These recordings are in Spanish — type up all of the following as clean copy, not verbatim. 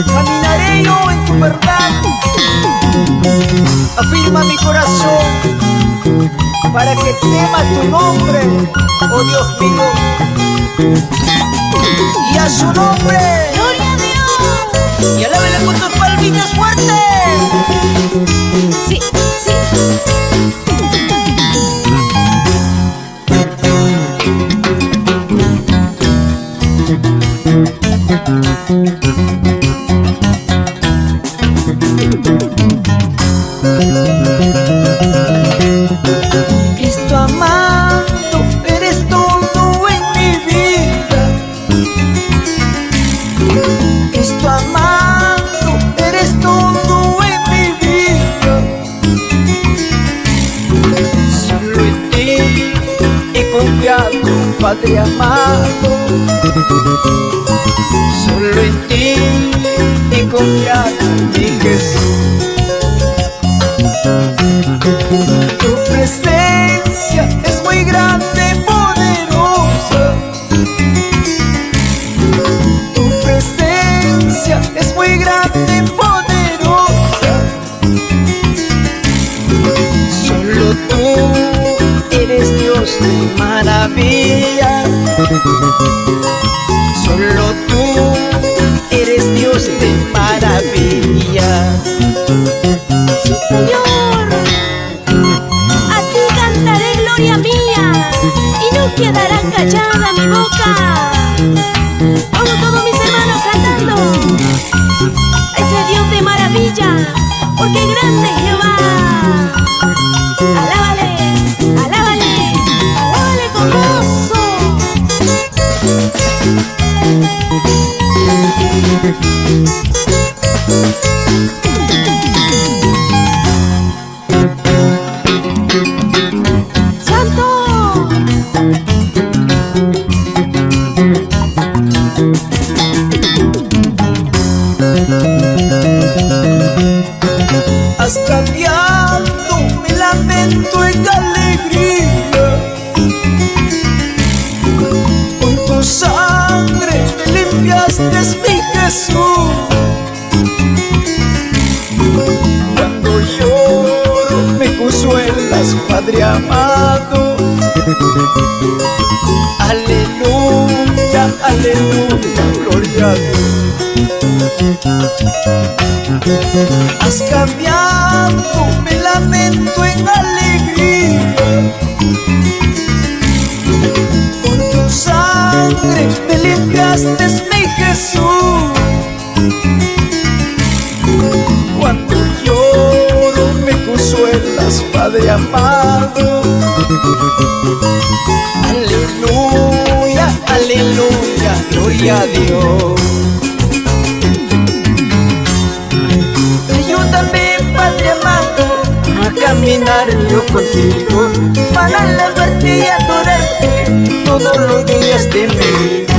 Caminaré yo en tu verdad. Afirma mi corazón para que tema tu nombre, oh Dios mío. Y a su nombre, ¡Gloria a Dios! y alábele con tus palmitas fuertes. Sí, sí. Cristo amado, eres todo en mi vida. Cristo amado, eres todo en mi vida. Solo en ti he confiado, Padre amado. Solo en ti he confiado, mi Jesús. Tu presencia es muy grande, poderosa. Tu presencia es muy grande, poderosa. Solo tú eres Dios de maravilla. Solo tú eres Dios de maravilla. Sí, Señor. A ti cantaré gloria mía y no quedará callada mi boca. Vamos todos mis hermanos cantando a ese Dios de maravilla, porque grande es Jehová. Alábale, alábale, alábale con gozo. ¡Santo! Has cambiado mi lamento en alegría. Con tu sangre me limpiaste, mi Jesús. Cuando lloro me consuelas, Padre amado. Aleluya, aleluya, gloria a Dios. Has cambiado mi lamento en alegría. Con tu sangre me limpiaste, mi Jesús. Cuando lloro me consuelas, Padre amado. Aleluya, aleluya, gloria a Dios. Ayúdame, Padre amado, a caminar yo contigo, para alabarte y adorarte todos los días de mi vida.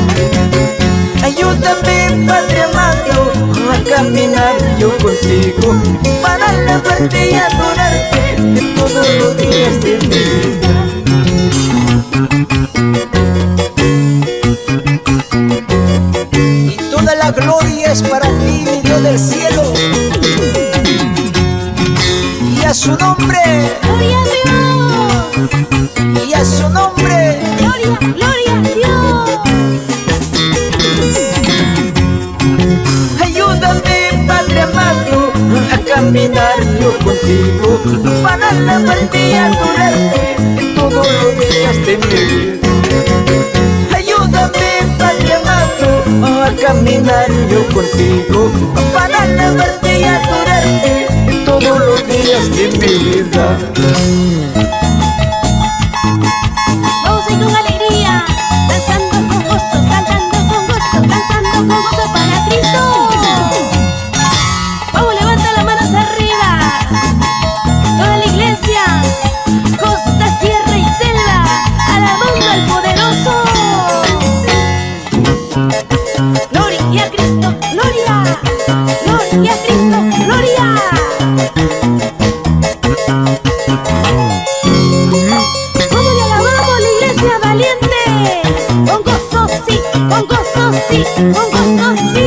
Ayúdame, Padre amado, a caminar yo contigo, para alabarte y adorarte todos los días de mi vida. Y toda la gloria es para ti, mi Dios del cielo. Y a su nombre, ¡Gloria a Dios! y a su nombre, ¡Gloria, gloria a Dios! ayúdame, Padre amado, a caminar yo contigo, para alabarte y adorarte todos los días de mi vida. Ayúdame, Padre amado, a caminar yo contigo, para alabarte y adorarte todos los días de mi vida. Vamos ahí con alegría, danzando con gozo, cantando con gozo, danzando con gozo para Cristo. Vamos, levanta las manos arriba. Toda la iglesia, costa, sierra y selva, alabando al poderoso. Gloria a Cristo, gloria. Gloria a Cristo, gloria. Vamos y alabamos la iglesia valiente. Con gozo sí, con gozo sí, con gozo sí.